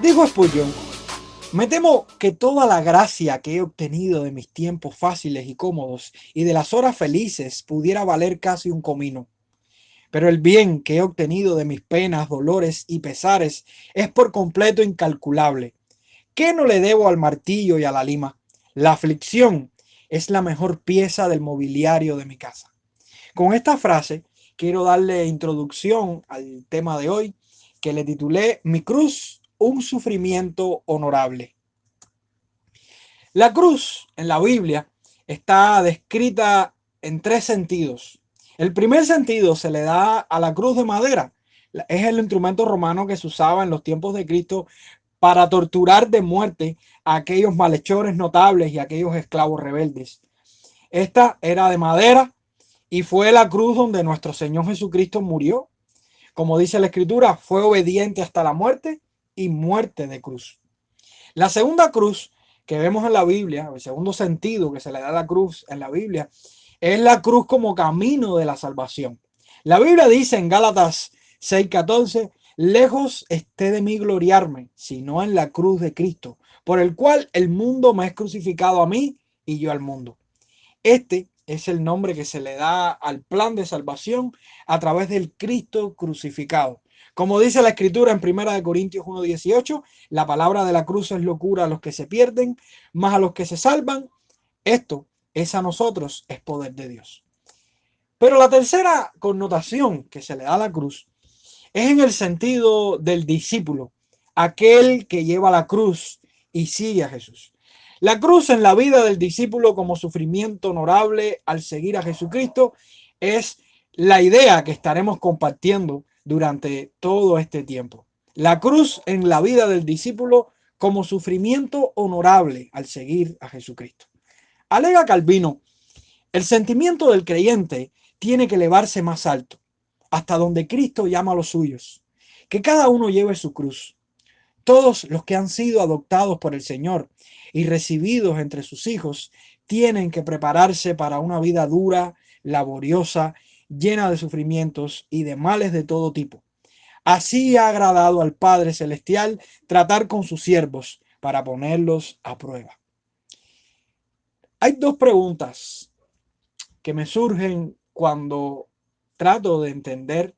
Dijo Spurgeon: me temo que toda la gracia que he obtenido de mis tiempos fáciles y cómodos y de las horas felices pudiera valer casi un comino. Pero el bien que he obtenido de mis penas, dolores y pesares es por completo incalculable. ¿Qué no le debo al martillo y a la lima? La aflicción es la mejor pieza del mobiliario de mi casa. Con esta frase quiero darle introducción al tema de hoy, que le titulé Mi cruz, un sufrimiento honorable. La cruz en la Biblia está descrita en tres sentidos. El primer sentido se le da a la cruz de madera. Es el instrumento romano que se usaba en los tiempos de Cristo para torturar de muerte a aquellos malhechores notables y a aquellos esclavos rebeldes. Esta era de madera y fue la cruz donde nuestro Señor Jesucristo murió. Como dice la Escritura, fue obediente hasta la muerte y muerte de cruz. La segunda cruz que vemos en la Biblia, el segundo sentido que se le da a la cruz en la Biblia, es la cruz como camino de la salvación. La Biblia dice en Gálatas 6:14, lejos esté de mí gloriarme, sino en la cruz de Cristo, por el cual el mundo me es crucificado a mí y yo al mundo. Este es el nombre que se le da al plan de salvación a través del Cristo crucificado. Como dice la Escritura en 1 Corintios 1:18, la palabra de la cruz es locura a los que se pierden, más a los que se salvan. Esto es a nosotros, es poder de Dios. Pero la tercera connotación que se le da a la cruz es en el sentido del discípulo, aquel que lleva la cruz y sigue a Jesús. La cruz en la vida del discípulo como sufrimiento honorable al seguir a Jesucristo es la idea que estaremos compartiendo durante todo este tiempo. La cruz en la vida del discípulo como sufrimiento honorable al seguir a Jesucristo. Alega Calvino: el sentimiento del creyente tiene que elevarse más alto, hasta donde Cristo llama a los suyos. Que cada uno lleve su cruz. Todos los que han sido adoptados por el Señor y recibidos entre sus hijos tienen que prepararse para una vida dura, laboriosa, llena de sufrimientos y de males de todo tipo. Así ha agradado al Padre Celestial tratar con sus siervos para ponerlos a prueba. Hay dos preguntas que me surgen cuando trato de entender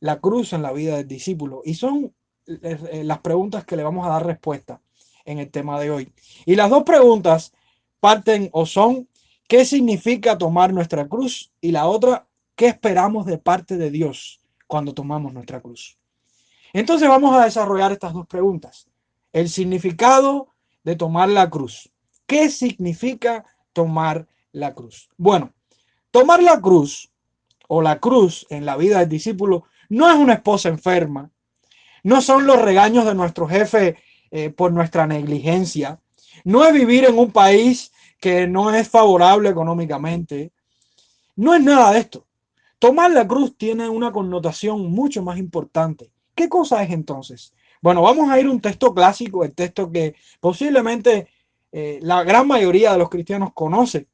la cruz en la vida del discípulo, y son las preguntas que le vamos a dar respuesta en el tema de hoy. Y las dos preguntas parten o son: ¿qué significa tomar nuestra cruz? Y la otra: ¿qué esperamos de parte de Dios cuando tomamos nuestra cruz? Entonces vamos a desarrollar estas dos preguntas. El significado de tomar la cruz. ¿Qué significa tomar la cruz? Bueno, tomar la cruz o la cruz en la vida del discípulo no es una esposa enferma, no son los regaños de nuestro jefe por nuestra negligencia, no es vivir en un país que no es favorable económicamente, no es nada de esto. Tomar la cruz tiene una connotación mucho más importante. ¿Qué cosa es entonces? Bueno, vamos a ir a un texto clásico, el texto que posiblemente la gran mayoría de los cristianos conoce,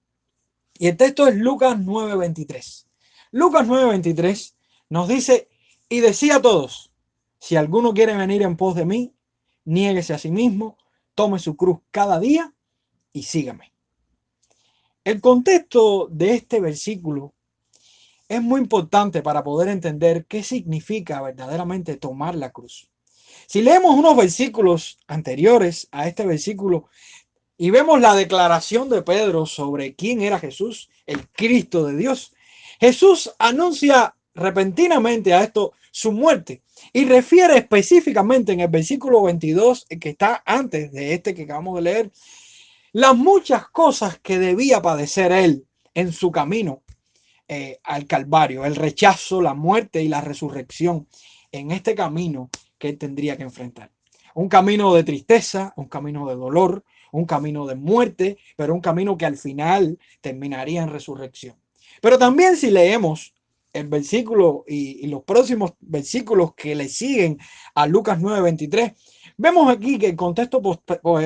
y el texto es Lucas 9:23. Lucas 9:23 nos dice: y decía a todos, si alguno quiere venir en pos de mí, niéguese a sí mismo, tome su cruz cada día y sígame. El contexto de este versículo es muy importante para poder entender qué significa verdaderamente tomar la cruz. Si leemos unos versículos anteriores a este versículo y vemos la declaración de Pedro sobre quién era Jesús, el Cristo de Dios, Jesús anuncia repentinamente a esto su muerte y refiere específicamente en el versículo 22, que está antes de este que acabamos de leer, las muchas cosas que debía padecer él en su camino al Calvario, el rechazo, la muerte y la resurrección en este camino que él tendría que enfrentar. Un camino de tristeza, un camino de dolor, un camino de muerte, pero un camino que al final terminaría en resurrección. Pero también si leemos el versículo y los próximos versículos que le siguen a Lucas 9:23, vemos aquí que el contexto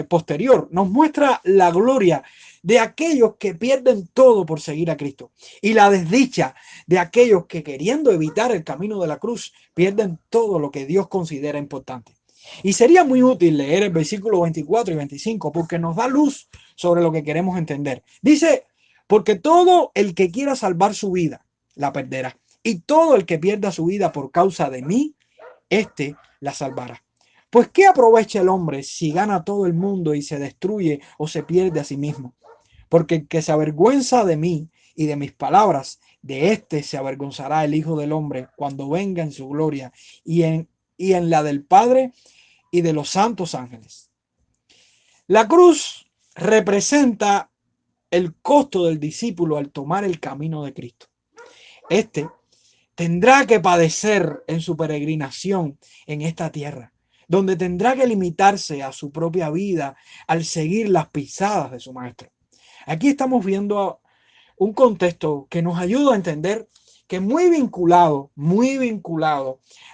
posterior nos muestra la gloria de aquellos que pierden todo por seguir a Cristo y la desdicha de aquellos que, queriendo evitar el camino de la cruz, pierden todo lo que Dios considera importante. Y sería muy útil leer el versículo 24 y 25 porque nos da luz sobre lo que queremos entender. Dice, porque todo el que quiera salvar su vida, la perderá. Y todo el que pierda su vida por causa de mí, éste la salvará. Pues ¿qué aprovecha el hombre si gana todo el mundo y se destruye o se pierde a sí mismo? Porque el que se avergüenza de mí y de mis palabras, de éste se avergonzará el Hijo del Hombre cuando venga en su gloria y en la del Padre y de los santos ángeles. La cruz representa el costo del discípulo al tomar el camino de Cristo. Este tendrá que padecer en su peregrinación en esta tierra, donde tendrá que limitarse a su propia vida al seguir las pisadas de su maestro. Aquí estamos viendo un contexto que nos ayuda a entender que muy vinculado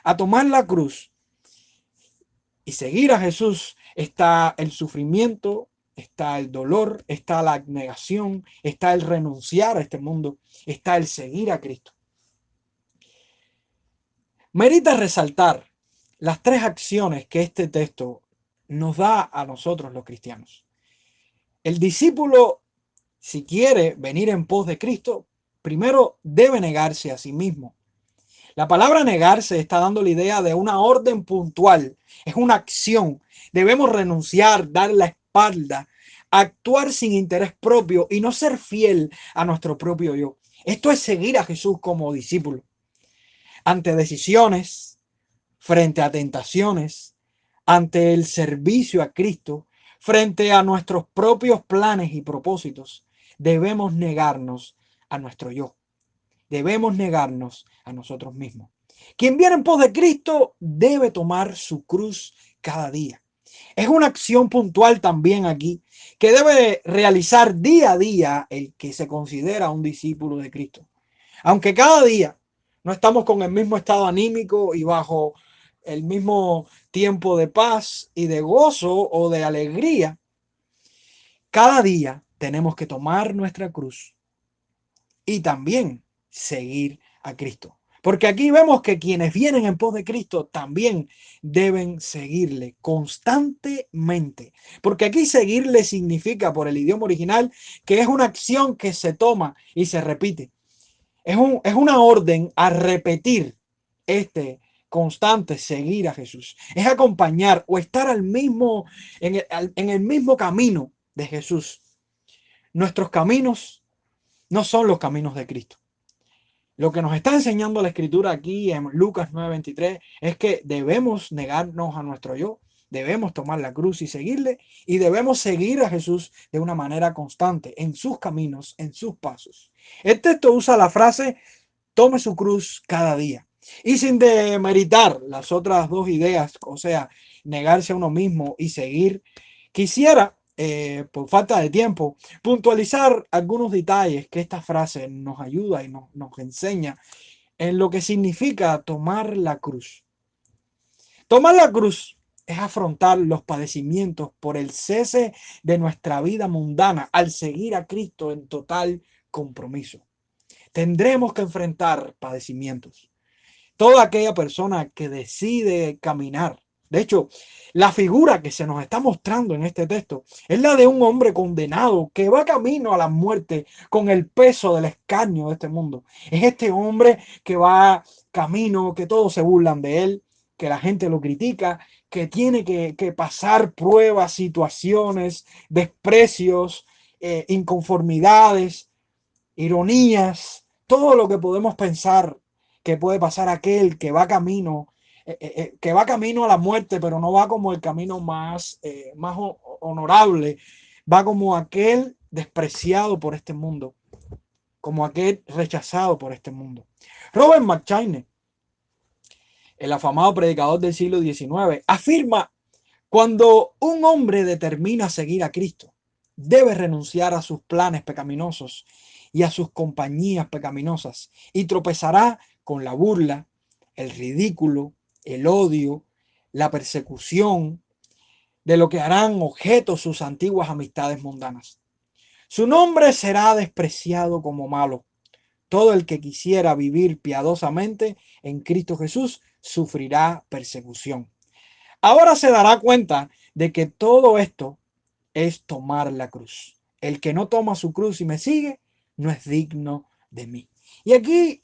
a tomar la cruz y seguir a Jesús está el sufrimiento, está el dolor, está la abnegación, está el renunciar a este mundo, está el seguir a Cristo. Merita resaltar las tres acciones que este texto nos da a nosotros los cristianos. El discípulo, si quiere venir en pos de Cristo, primero debe negarse a sí mismo. La palabra negarse está dando la idea de una orden puntual, es una acción. Debemos renunciar, dar la espalda, actuar sin interés propio y no ser fiel a nuestro propio yo. Esto es seguir a Jesús como discípulo. Ante decisiones, frente a tentaciones, ante el servicio a Cristo, frente a nuestros propios planes y propósitos, debemos negarnos a nuestro yo. Debemos negarnos a nosotros mismos. Quien viene en pos de Cristo debe tomar su cruz cada día. Es una acción puntual también aquí que debe realizar día a día el que se considera un discípulo de Cristo. Aunque cada día no estamos con el mismo estado anímico y bajo el mismo tiempo de paz y de gozo o de alegría, cada día tenemos que tomar nuestra cruz y también seguir a Cristo. Porque aquí vemos que quienes vienen en pos de Cristo también deben seguirle constantemente. Porque aquí seguirle significa, por el idioma original, que es una acción que se toma y se repite. Es una orden a repetir este constante seguir a Jesús. Es acompañar o estar en el mismo camino de Jesús. Nuestros caminos no son los caminos de Cristo. Lo que nos está enseñando la Escritura aquí en Lucas 9:23 es que debemos negarnos a nuestro yo, debemos tomar la cruz y seguirle, y debemos seguir a Jesús de una manera constante, en sus caminos, en sus pasos. El texto usa la frase, tome su cruz cada día. Y sin demeritar las otras dos ideas, o sea, negarse a uno mismo y seguir, quisiera por falta de tiempo, puntualizar algunos detalles que esta frase nos ayuda y nos enseña en lo que significa tomar la cruz. Tomar la cruz es afrontar los padecimientos por el cese de nuestra vida mundana al seguir a Cristo en total compromiso. Tendremos que enfrentar padecimientos. Toda aquella persona que decide caminar. De hecho, la figura que se nos está mostrando en este texto es la de un hombre condenado que va camino a la muerte con el peso del escarnio de este mundo. Es este hombre que va camino, que todos se burlan de él, que la gente lo critica, que tiene que pasar pruebas, situaciones, desprecios, inconformidades, ironías, todo lo que podemos pensar que puede pasar aquel que va camino a la muerte, pero no va como el camino más honorable, va como aquel despreciado por este mundo, como aquel rechazado por este mundo. Robert McCheyne, el afamado predicador del siglo XIX, afirma: cuando un hombre determina seguir a Cristo, debe renunciar a sus planes pecaminosos y a sus compañías pecaminosas, y tropezará con la burla, el ridículo, el odio, la persecución, de lo que harán objeto sus antiguas amistades mundanas. Su nombre será despreciado como malo. Todo el que quisiera vivir piadosamente en Cristo Jesús sufrirá persecución. Ahora se dará cuenta de que todo esto es tomar la cruz. El que no toma su cruz y me sigue, no es digno de mí. Y aquí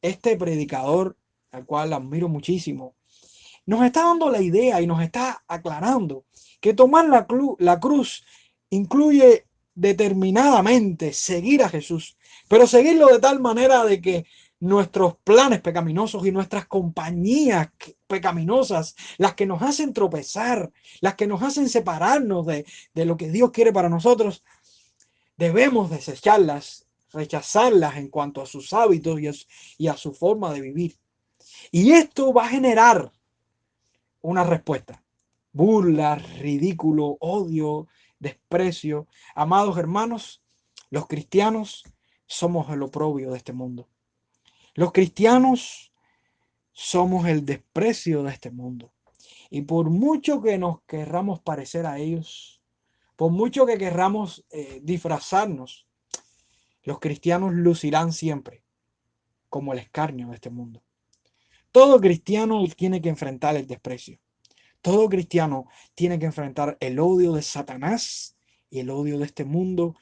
este predicador, al cual admiro muchísimo, nos está dando la idea y nos está aclarando que tomar la cruz incluye determinadamente seguir a Jesús, pero seguirlo de tal manera de que nuestros planes pecaminosos y nuestras compañías pecaminosas, las que nos hacen tropezar, las que nos hacen separarnos de lo que Dios quiere para nosotros, debemos desecharlas, rechazarlas en cuanto a sus hábitos y a su forma de vivir. Y esto va a generar una respuesta: burla, ridículo, odio, desprecio. Amados hermanos, los cristianos somos el oprobio de este mundo. Los cristianos somos el desprecio de este mundo. Y por mucho que nos querramos parecer a ellos, por mucho que querramos disfrazarnos, los cristianos lucirán siempre como el escarnio de este mundo. Todo cristiano tiene que enfrentar el desprecio. Todo cristiano tiene que enfrentar el odio de Satanás y el odio de este mundo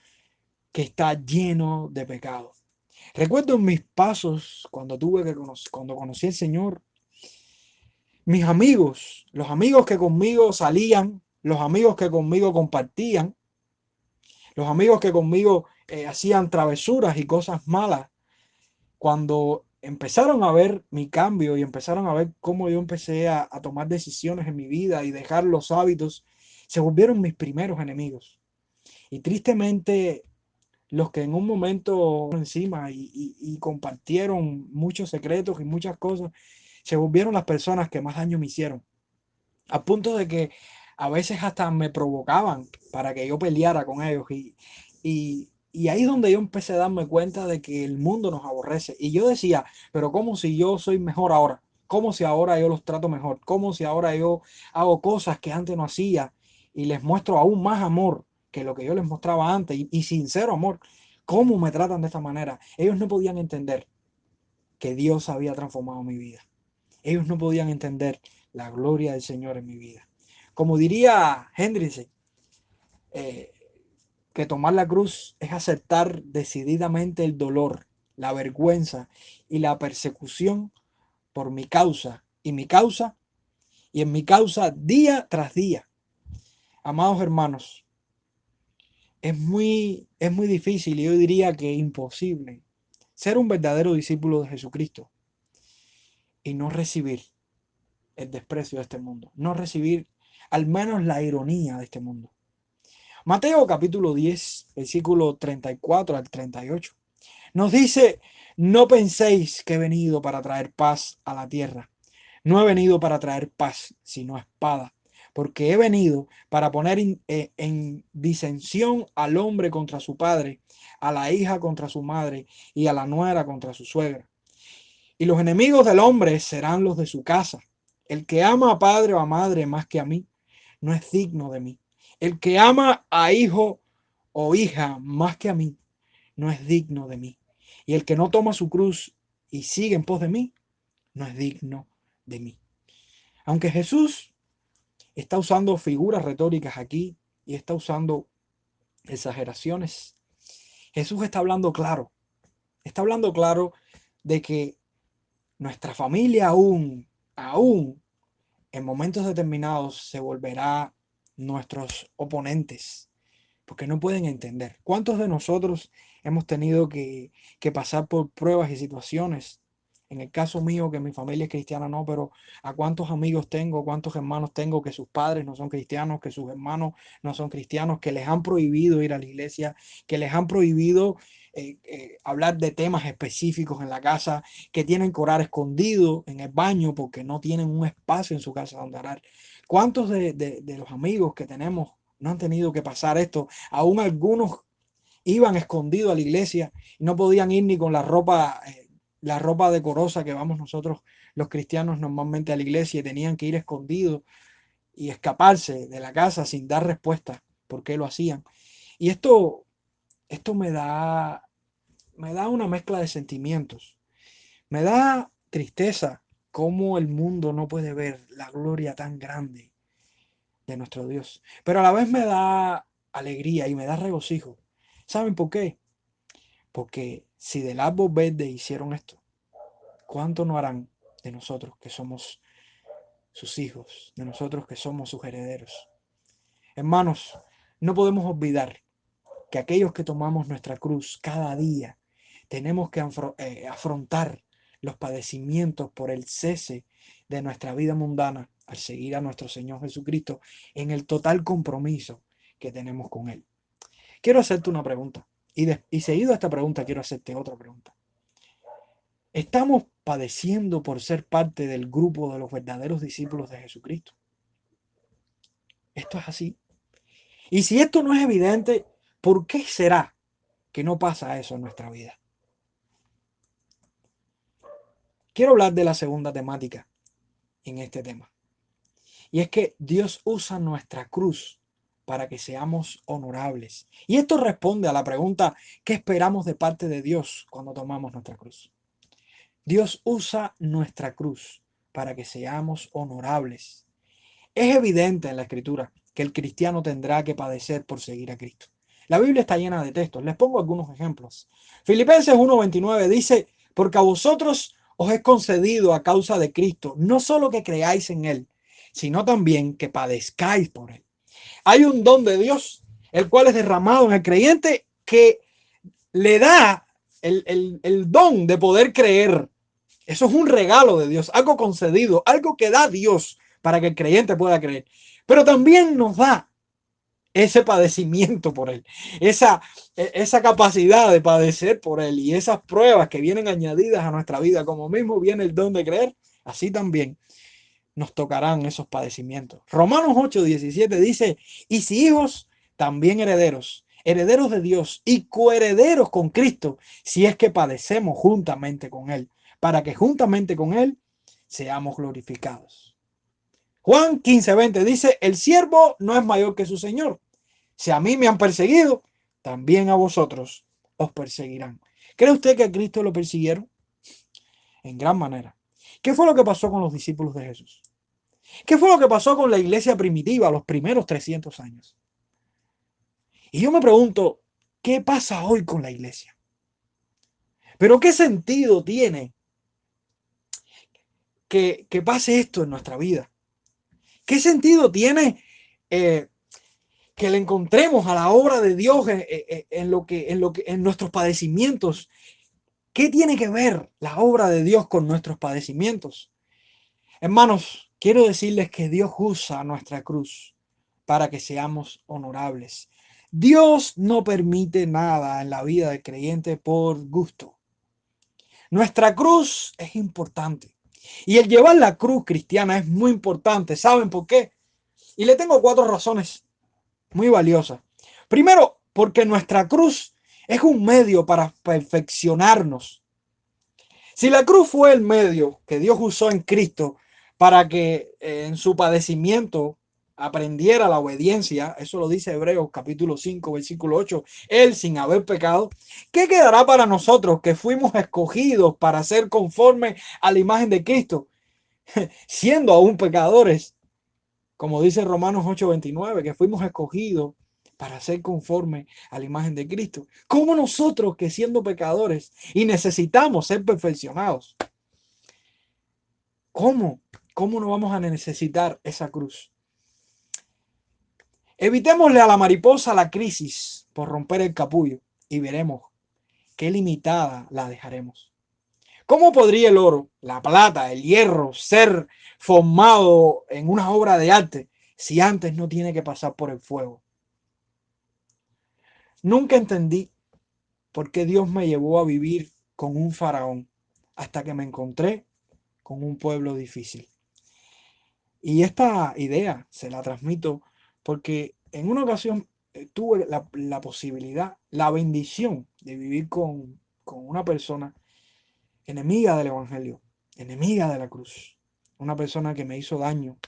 que está lleno de pecado. Recuerdo en mis pasos cuando conocí al Señor, mis amigos, los amigos que conmigo salían, los amigos que conmigo compartían, los amigos que conmigo hacían travesuras y cosas malas, cuando empezaron a ver mi cambio y empezaron a ver cómo yo empecé a tomar decisiones en mi vida y dejar los hábitos, se volvieron mis primeros enemigos. Y tristemente, los que en un momento encima y compartieron muchos secretos y muchas cosas, se volvieron las personas que más daño me hicieron. A punto de que a veces hasta me provocaban para que yo peleara con ellos. Y ahí es donde yo empecé a darme cuenta de que el mundo nos aborrece. Y yo decía, pero ¿cómo si yo soy mejor ahora? ¿Cómo si ahora yo los trato mejor? ¿Cómo si ahora yo hago cosas que antes no hacía y les muestro aún más amor que lo que yo les mostraba antes y sincero amor? ¿Cómo me tratan de esta manera? Ellos no podían entender que Dios había transformado mi vida. Ellos no podían entender la gloria del Señor en mi vida. Como diría Hendricks, eh, que tomar la cruz es aceptar decididamente el dolor, la vergüenza y la persecución por mi causa y en mi causa día tras día. Amados hermanos, es muy difícil y yo diría que imposible ser un verdadero discípulo de Jesucristo y no recibir el desprecio de este mundo, no recibir al menos la ironía de este mundo. Mateo capítulo 10, versículo 34 al 38. Nos dice, no penséis que he venido para traer paz a la tierra. No he venido para traer paz, sino espada. Porque he venido para poner en disensión al hombre contra su padre, a la hija contra su madre y a la nuera contra su suegra. Y los enemigos del hombre serán los de su casa. El que ama a padre o a madre más que a mí, no es digno de mí. El que ama a hijo o hija más que a mí, no es digno de mí. Y el que no toma su cruz y sigue en pos de mí, no es digno de mí. Aunque Jesús está usando figuras retóricas aquí y está usando exageraciones, Jesús está hablando claro de que nuestra familia aún en momentos determinados se volverá nuestros oponentes, porque no pueden entender. ¿Cuántos de nosotros hemos tenido que pasar por pruebas y situaciones? En el caso mío, que mi familia es cristiana, no, pero a cuántos amigos tengo, cuántos hermanos tengo que sus padres no son cristianos, que sus hermanos no son cristianos, que les han prohibido ir a la iglesia, que les han prohibido hablar de temas específicos en la casa, que tienen que orar escondido en el baño porque no tienen un espacio en su casa donde orar. ¿Cuántos de los amigos que tenemos no han tenido que pasar esto? Aún algunos iban escondidos a la iglesia y no podían ir ni con la ropa decorosa que vamos nosotros los cristianos normalmente a la iglesia, y tenían que ir escondidos y escaparse de la casa sin dar respuesta por qué lo hacían. Y esto me da una mezcla de sentimientos. Me da tristeza cómo el mundo no puede ver la gloria tan grande de nuestro Dios. Pero a la vez me da alegría y me da regocijo. ¿Saben por qué? Porque si del árbol verde hicieron esto, ¿cuánto no harán de nosotros que somos sus hijos, de nosotros que somos sus herederos? Hermanos, no podemos olvidar que aquellos que tomamos nuestra cruz cada día tenemos que afrontar los padecimientos por el cese de nuestra vida mundana al seguir a nuestro Señor Jesucristo en el total compromiso que tenemos con Él. Quiero hacerte una pregunta y seguido a esta pregunta quiero hacerte otra pregunta. ¿Estamos padeciendo por ser parte del grupo de los verdaderos discípulos de Jesucristo? Esto es así. Y si esto no es evidente, ¿por qué será que no pasa eso en nuestra vida? Quiero hablar de la segunda temática en este tema. Y es que Dios usa nuestra cruz para que seamos honorables. Y esto responde a la pregunta, ¿qué esperamos de parte de Dios cuando tomamos nuestra cruz? Dios usa nuestra cruz para que seamos honorables. Es evidente en la Escritura que el cristiano tendrá que padecer por seguir a Cristo. La Biblia está llena de textos. Les pongo algunos ejemplos. Filipenses 1:29 dice, porque a vosotros os es concedido a causa de Cristo, no solo que creáis en Él, sino también que padezcáis por Él. Hay un don de Dios, el cual es derramado en el creyente, que le da el don de poder creer. Eso es un regalo de Dios, algo concedido, algo que da Dios para que el creyente pueda creer. Pero también nos da ese padecimiento por Él, esa capacidad de padecer por Él y esas pruebas que vienen añadidas a nuestra vida, como mismo viene el don de creer, así también nos tocarán esos padecimientos. Romanos 8:17 dice, y si hijos, también herederos, herederos de Dios y coherederos con Cristo, si es que padecemos juntamente con Él, para que juntamente con Él seamos glorificados. Juan 15:20 dice, el siervo no es mayor que su Señor. Si a mí me han perseguido, también a vosotros os perseguirán. ¿Cree usted que a Cristo lo persiguieron? En gran manera. ¿Qué fue lo que pasó con los discípulos de Jesús? ¿Qué fue lo que pasó con la iglesia primitiva los primeros 300 años? Y yo me pregunto, ¿qué pasa hoy con la iglesia? ¿Pero qué sentido tiene que pase esto en nuestra vida? ¿Qué sentido tiene que le encontremos a la obra de Dios en nuestros padecimientos? ¿Qué tiene que ver la obra de Dios con nuestros padecimientos? Hermanos, quiero decirles que Dios usa nuestra cruz para que seamos honorables. Dios no permite nada en la vida del creyente por gusto. Nuestra cruz es importante. Y el llevar la cruz cristiana es muy importante. ¿Saben por qué? Y le tengo 4 razones muy valiosas. Primero, porque nuestra cruz es un medio para perfeccionarnos. Si la cruz fue el medio que Dios usó en Cristo para que en su padecimiento aprendiera la obediencia, eso lo dice Hebreos capítulo 5, versículo 8, él sin haber pecado, ¿qué quedará para nosotros que fuimos escogidos para ser conforme a la imagen de Cristo, siendo aún pecadores? Como dice Romanos 8:29, que fuimos escogidos para ser conforme a la imagen de Cristo. ¿Cómo nosotros que siendo pecadores y necesitamos ser perfeccionados? ¿Cómo? ¿Cómo no vamos a necesitar esa cruz? Evitémosle a la mariposa la crisis por romper el capullo y veremos qué limitada la dejaremos. ¿Cómo podría el oro, la plata, el hierro ser formado en una obra de arte si antes no tiene que pasar por el fuego? Nunca entendí por qué Dios me llevó a vivir con un faraón hasta que me encontré con un pueblo difícil. Y esta idea se la transmito porque en una ocasión tuve la posibilidad, la bendición de vivir con una persona enemiga del Evangelio, enemiga de la cruz, una persona que me hizo daño.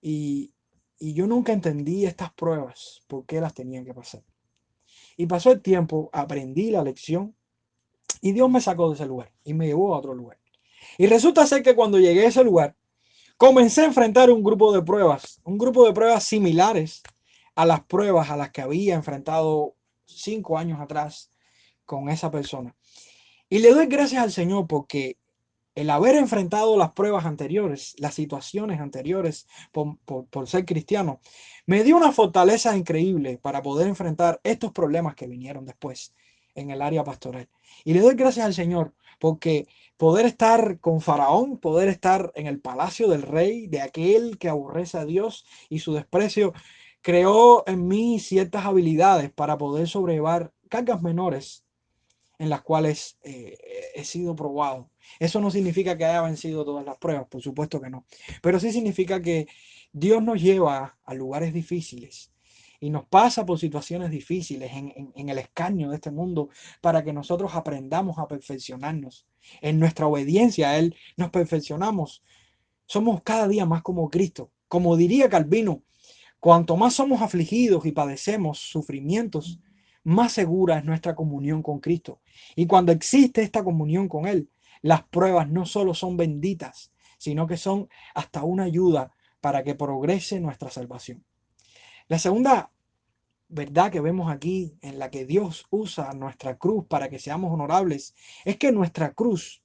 Y, y yo nunca entendí estas pruebas, por qué las tenían que pasar. Y pasó el tiempo, aprendí la lección y Dios me sacó de ese lugar y me llevó a otro lugar. Y resulta ser que cuando llegué a ese lugar, comencé a enfrentar un grupo de pruebas similares a las pruebas a las que había enfrentado 5 años atrás con esa persona. Y le doy gracias al Señor porque el haber enfrentado las pruebas anteriores, las situaciones anteriores por ser cristiano, me dio una fortaleza increíble para poder enfrentar estos problemas que vinieron después en el área pastoral. Y le doy gracias al Señor porque poder estar con Faraón, poder estar en el palacio del rey, de aquel que aborrece a Dios y su desprecio, creó en mí ciertas habilidades para poder sobrellevar cargas menores en las cuales he sido probado. Eso no significa que haya vencido todas las pruebas, por supuesto que no, pero sí significa que Dios nos lleva a lugares difíciles y nos pasa por situaciones difíciles en el escaño de este mundo para que nosotros aprendamos a perfeccionarnos. En nuestra obediencia a Él nos perfeccionamos. Somos cada día más como Cristo. Como diría Calvino, cuanto más somos afligidos y padecemos sufrimientos, más segura es nuestra comunión con Cristo. Y cuando existe esta comunión con Él, las pruebas no solo son benditas, sino que son hasta una ayuda para que progrese nuestra salvación. La segunda verdad que vemos aquí en la que Dios usa nuestra cruz para que seamos honorables es que nuestra cruz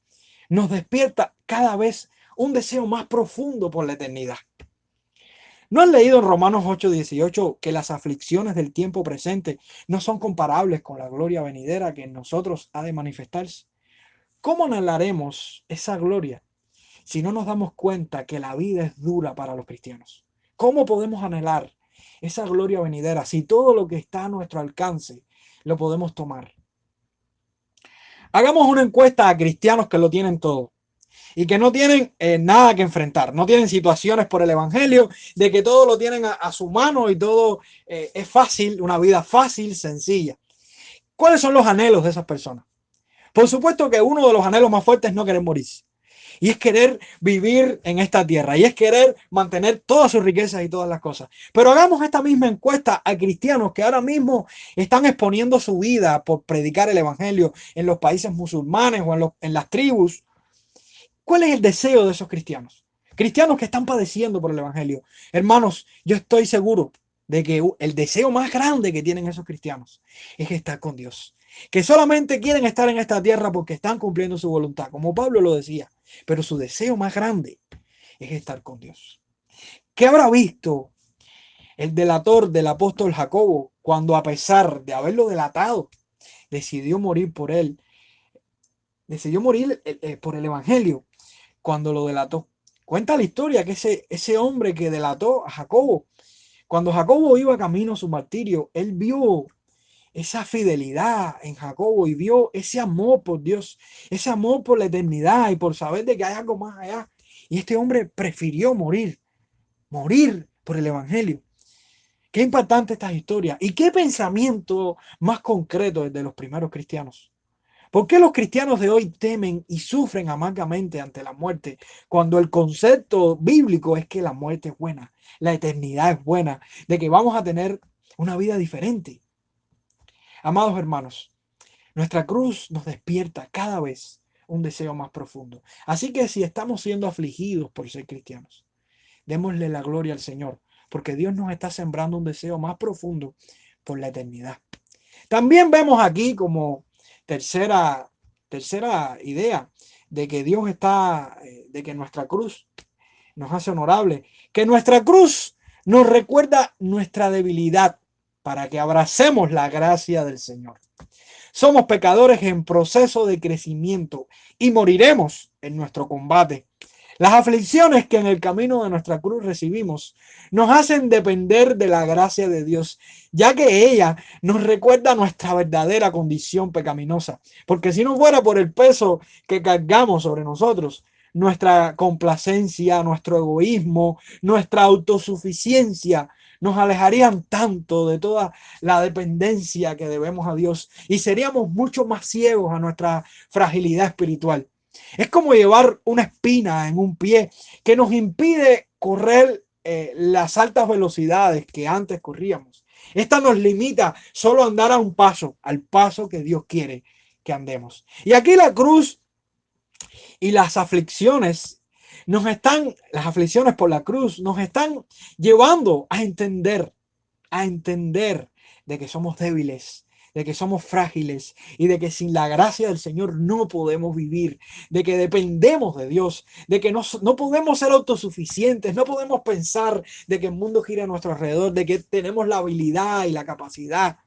nos despierta cada vez un deseo más profundo por la eternidad. ¿No han leído en Romanos 8:18 que las aflicciones del tiempo presente no son comparables con la gloria venidera que en nosotros ha de manifestarse? ¿Cómo anhelaremos esa gloria si no nos damos cuenta que la vida es dura para los cristianos? ¿Cómo podemos anhelar esa gloria venidera si todo lo que está a nuestro alcance lo podemos tomar? Hagamos una encuesta a cristianos que lo tienen todo y que no tienen nada que enfrentar, no tienen situaciones por el evangelio, de que todo lo tienen a su mano y todo es fácil, una vida fácil, sencilla. ¿Cuáles son los anhelos de esas personas? Por supuesto que uno de los anhelos más fuertes es no querer morirse. Y es querer vivir en esta tierra. Y es querer mantener todas sus riquezas y todas las cosas. Pero hagamos esta misma encuesta a cristianos que ahora mismo están exponiendo su vida por predicar el evangelio en los países musulmanes o en las tribus. ¿Cuál es el deseo de esos cristianos? Cristianos que están padeciendo por el evangelio. Hermanos, yo estoy seguro de que el deseo más grande que tienen esos cristianos es estar con Dios. Que solamente quieren estar en esta tierra porque están cumpliendo su voluntad, como Pablo lo decía. Pero su deseo más grande es estar con Dios. ¿Qué habrá visto el delator del apóstol Jacobo cuando, a pesar de haberlo delatado, decidió morir por él? Decidió morir por el evangelio cuando lo delató. Cuenta la historia que ese hombre que delató a Jacobo, cuando Jacobo iba camino a su martirio, él vio esa fidelidad en Jacobo y vio ese amor por Dios, ese amor por la eternidad y por saber de que hay algo más allá. Y este hombre prefirió morir por el evangelio. Qué impactante estas historias y qué pensamiento más concreto desde los primeros cristianos. ¿Por qué los cristianos de hoy temen y sufren amargamente ante la muerte cuando el concepto bíblico es que la muerte es buena, la eternidad es buena, de que vamos a tener una vida diferente? Amados hermanos, nuestra cruz nos despierta cada vez un deseo más profundo. Así que si estamos siendo afligidos por ser cristianos, démosle la gloria al Señor, porque Dios nos está sembrando un deseo más profundo por la eternidad. También vemos aquí como tercera idea de que Dios está, de que nuestra cruz nos hace honorable, que nuestra cruz nos recuerda nuestra debilidad para que abracemos la gracia del Señor. Somos pecadores en proceso de crecimiento y moriremos en nuestro combate. Las aflicciones que en el camino de nuestra cruz recibimos nos hacen depender de la gracia de Dios, ya que ella nos recuerda nuestra verdadera condición pecaminosa. Porque si no fuera por el peso que cargamos sobre nosotros, nuestra complacencia, nuestro egoísmo, nuestra autosuficiencia nos alejarían tanto de toda la dependencia que debemos a Dios y seríamos mucho más ciegos a nuestra fragilidad espiritual. Es como llevar una espina en un pie que nos impide correr las altas velocidades que antes corríamos. Esta nos limita solo a andar a un paso, al paso que Dios quiere que andemos. Y aquí la cruz y las aflicciones Las aflicciones por la cruz nos están llevando a entender de que somos débiles, de que somos frágiles y de que sin la gracia del Señor no podemos vivir, de que dependemos de Dios, de que no podemos ser autosuficientes, no podemos pensar de que el mundo gira a nuestro alrededor, de que tenemos la habilidad y la capacidad.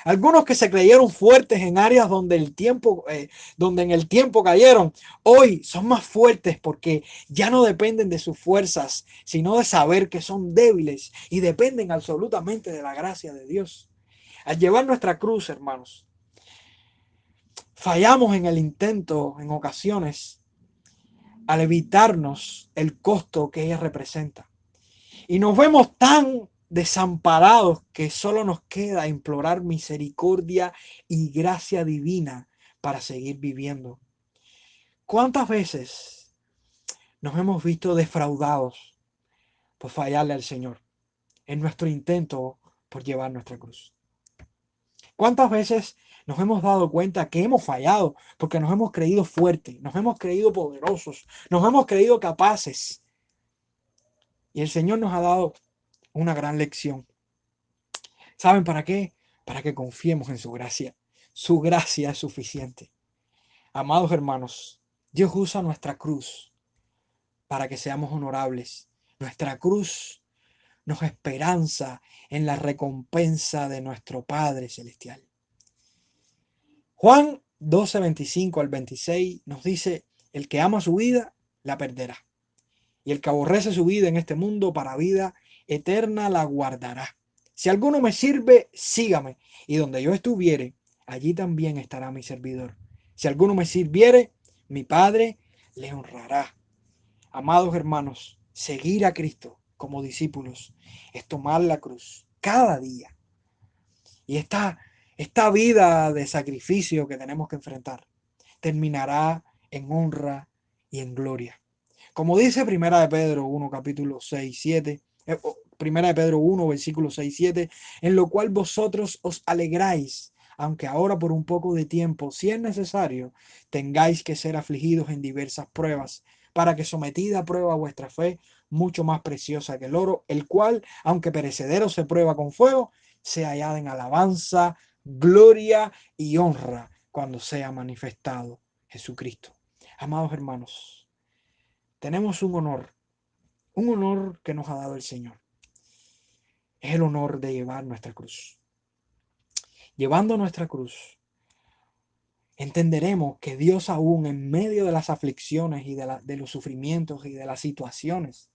Algunos que se creyeron fuertes en áreas donde en el tiempo cayeron, hoy son más fuertes porque ya no dependen de sus fuerzas, sino de saber que son débiles y dependen absolutamente de la gracia de Dios. Al llevar nuestra cruz, hermanos, fallamos en el intento en ocasiones al evitarnos el costo que ella representa. Y nos vemos tan desamparados que solo nos queda implorar misericordia y gracia divina para seguir viviendo. ¿Cuántas veces nos hemos visto defraudados por fallarle al Señor en nuestro intento por llevar nuestra cruz? ¿Cuántas veces nos hemos dado cuenta que hemos fallado porque nos hemos creído fuertes, nos hemos creído poderosos, nos hemos creído capaces? Y el Señor nos ha dado una gran lección. ¿Saben para qué? Para que confiemos en su gracia. Su gracia es suficiente. Amados hermanos, Dios usa nuestra cruz para que seamos honorables. Nuestra cruz nos esperanza en la recompensa de nuestro Padre Celestial. Juan 12, 25 al 26 nos dice, el que ama su vida, la perderá. Y el que aborrece su vida en este mundo para vida eterna la guardará. Si alguno me sirve, sígame. Y donde yo estuviere, allí también estará mi servidor. Si alguno me sirviere, mi Padre le honrará. Amados hermanos, seguir a Cristo como discípulos es tomar la cruz cada día. Y esta vida de sacrificio que tenemos que enfrentar terminará en honra y en gloria. Como dice Primera de Pedro 1, capítulo 6, 7, Primera de Pedro 1, versículo 6, 7, en lo cual vosotros os alegráis, aunque ahora por un poco de tiempo, si es necesario, tengáis que ser afligidos en diversas pruebas, para que sometida a prueba vuestra fe, mucho más preciosa que el oro, el cual, aunque perecedero se prueba con fuego, sea hallada en alabanza, gloria y honra cuando sea manifestado Jesucristo. Amados hermanos, tenemos un honor que nos ha dado el Señor. Es el honor de llevar nuestra cruz. Llevando nuestra cruz, entenderemos que Dios aún en medio de las aflicciones y de los sufrimientos y de las situaciones,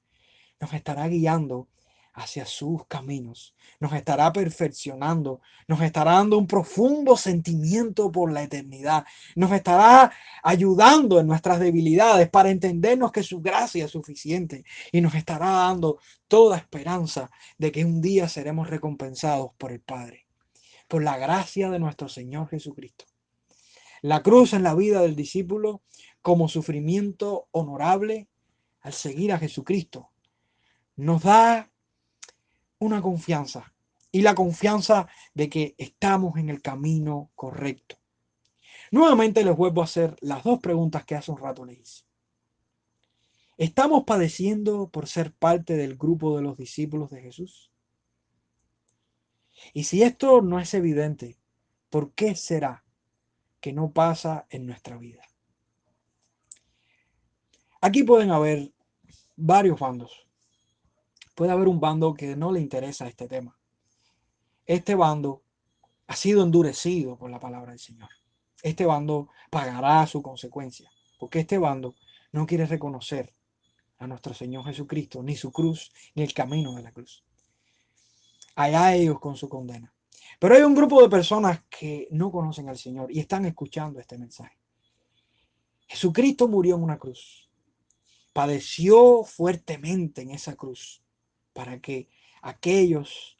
nos estará guiando hacia sus caminos, nos estará perfeccionando, nos estará dando un profundo sentimiento por la eternidad, nos estará ayudando en nuestras debilidades para entendernos que su gracia es suficiente y nos estará dando toda esperanza de que un día seremos recompensados por el Padre, por la gracia de nuestro Señor Jesucristo. La cruz en la vida del discípulo como sufrimiento honorable al seguir a Jesucristo nos da una confianza y la confianza de que estamos en el camino correcto. Nuevamente les vuelvo a hacer las dos preguntas que hace un rato les hice. ¿Estamos padeciendo por ser parte del grupo de los discípulos de Jesús? Y si esto no es evidente, ¿por qué será que no pasa en nuestra vida? Aquí pueden haber varios bandos. Puede haber un bando que no le interesa este tema. Este bando ha sido endurecido por la palabra del Señor. Este bando pagará su consecuencia, porque este bando no quiere reconocer a nuestro Señor Jesucristo, ni su cruz, ni el camino de la cruz. Allá ellos con su condena. Pero hay un grupo de personas que no conocen al Señor y están escuchando este mensaje. Jesucristo murió en una cruz. Padeció fuertemente en esa cruz para que aquellos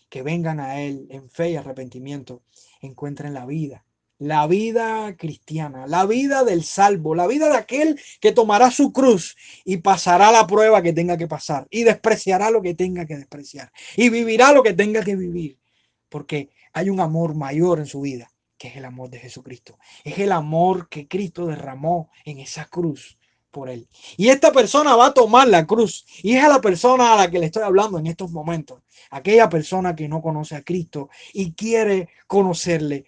que vengan a Él en fe y arrepentimiento encuentren la vida cristiana, la vida del salvo, la vida de aquel que tomará su cruz y pasará la prueba que tenga que pasar y despreciará lo que tenga que despreciar y vivirá lo que tenga que vivir, porque hay un amor mayor en su vida, que es el amor de Jesucristo. Es el amor que Cristo derramó en esa cruz por él. Y esta persona va a tomar la cruz. Y es a la persona a la que le estoy hablando en estos momentos. Aquella persona que no conoce a Cristo y quiere conocerle.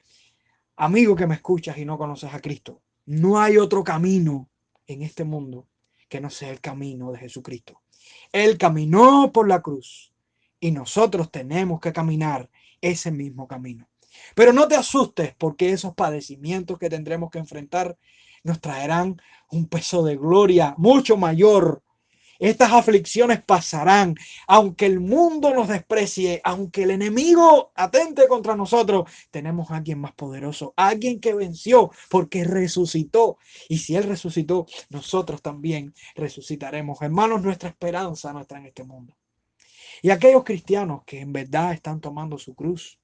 Amigo que me escuchas y no conoces a Cristo, no hay otro camino en este mundo que no sea el camino de Jesucristo. Él caminó por la cruz y nosotros tenemos que caminar ese mismo camino. Pero no te asustes, porque esos padecimientos que tendremos que enfrentar nos traerán un peso de gloria mucho mayor. Estas aflicciones pasarán, aunque el mundo nos desprecie, aunque el enemigo atente contra nosotros. Tenemos a alguien más poderoso, a alguien que venció porque resucitó. Y si Él resucitó, nosotros también resucitaremos. Hermanos, nuestra esperanza no está en este mundo. Y aquellos cristianos que en verdad están tomando su cruz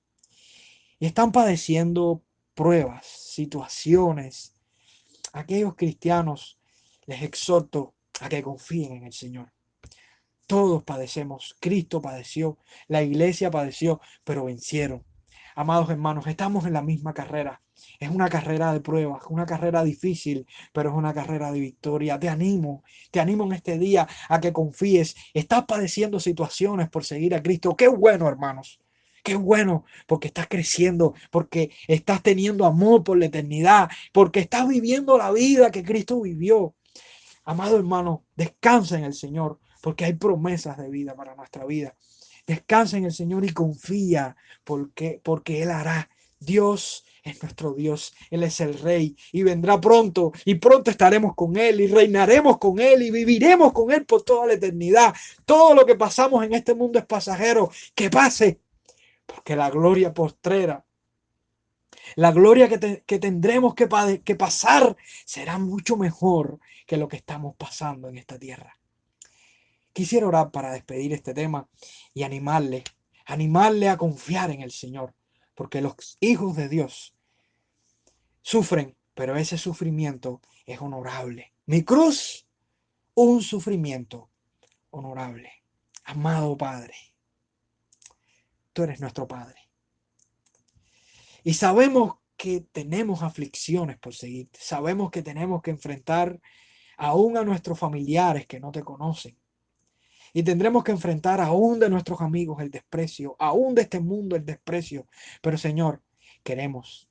y están padeciendo pruebas, situaciones, aquellos cristianos les exhorto a que confíen en el Señor. Todos padecemos, Cristo padeció, la iglesia padeció, pero vencieron. Amados hermanos, estamos en la misma carrera. Es una carrera de pruebas, una carrera difícil, pero es una carrera de victoria. Te animo en este día a que confíes. Estás padeciendo situaciones por seguir a Cristo. Qué bueno, hermanos. Qué bueno, porque estás creciendo, porque estás teniendo amor por la eternidad, porque estás viviendo la vida que Cristo vivió. Amado hermano, descansa en el Señor, porque hay promesas de vida para nuestra vida. Descansa en el Señor y confía, porque Él hará. Dios es nuestro Dios, Él es el Rey y vendrá pronto y pronto estaremos con Él y reinaremos con Él y viviremos con Él por toda la eternidad. Todo lo que pasamos en este mundo es pasajero, que pase, porque la gloria postrera, la gloria que tendremos que pasar será mucho mejor que lo que estamos pasando en esta tierra. Quisiera orar para despedir este tema y animarle a confiar en el Señor, porque los hijos de Dios sufren, pero ese sufrimiento es honorable. Mi cruz, un sufrimiento honorable. Amado Padre, tú eres nuestro Padre. Y sabemos que tenemos aflicciones por seguirte. Sabemos que tenemos que enfrentar aún a nuestros familiares que no te conocen. Y tendremos que enfrentar aún de nuestros amigos el desprecio, aún de este mundo el desprecio. Pero Señor, queremos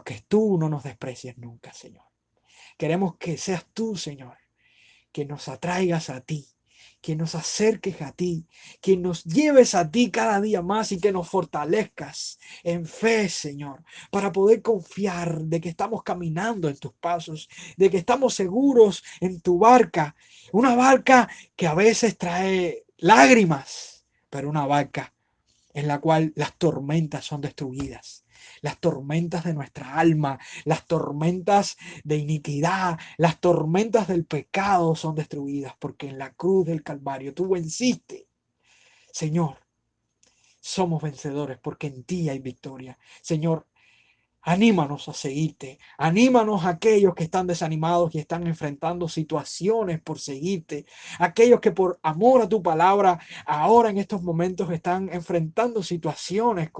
que tú no nos desprecies nunca, Señor. Queremos que seas tú, Señor, que nos atraigas a ti, que nos acerques a ti, que nos lleves a ti cada día más y que nos fortalezcas en fe, Señor, para poder confiar de que estamos caminando en tus pasos, de que estamos seguros en tu barca, una barca que a veces trae lágrimas, pero una barca en la cual las tormentas son destruidas. Las tormentas de nuestra alma, las tormentas de iniquidad, las tormentas del pecado son destruidas porque en la cruz del Calvario tú venciste. Señor, somos vencedores porque en ti hay victoria. Señor, anímanos a seguirte, anímanos a aquellos que están desanimados y están enfrentando situaciones por seguirte, aquellos que por amor a tu palabra ahora en estos momentos están enfrentando situaciones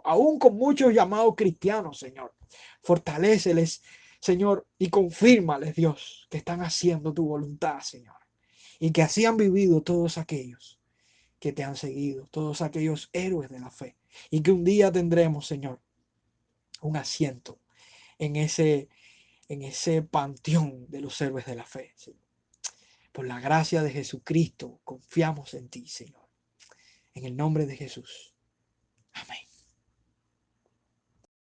aún con muchos llamados cristianos, Señor. Fortaléceles, Señor, y confírmales, Dios, que están haciendo tu voluntad, Señor, y que así han vivido todos aquellos que te han seguido, todos aquellos héroes de la fe, y que un día tendremos, Señor, un asiento en ese panteón de los héroes de la fe, Señor. Por la gracia de Jesucristo, confiamos en ti, Señor. En el nombre de Jesús.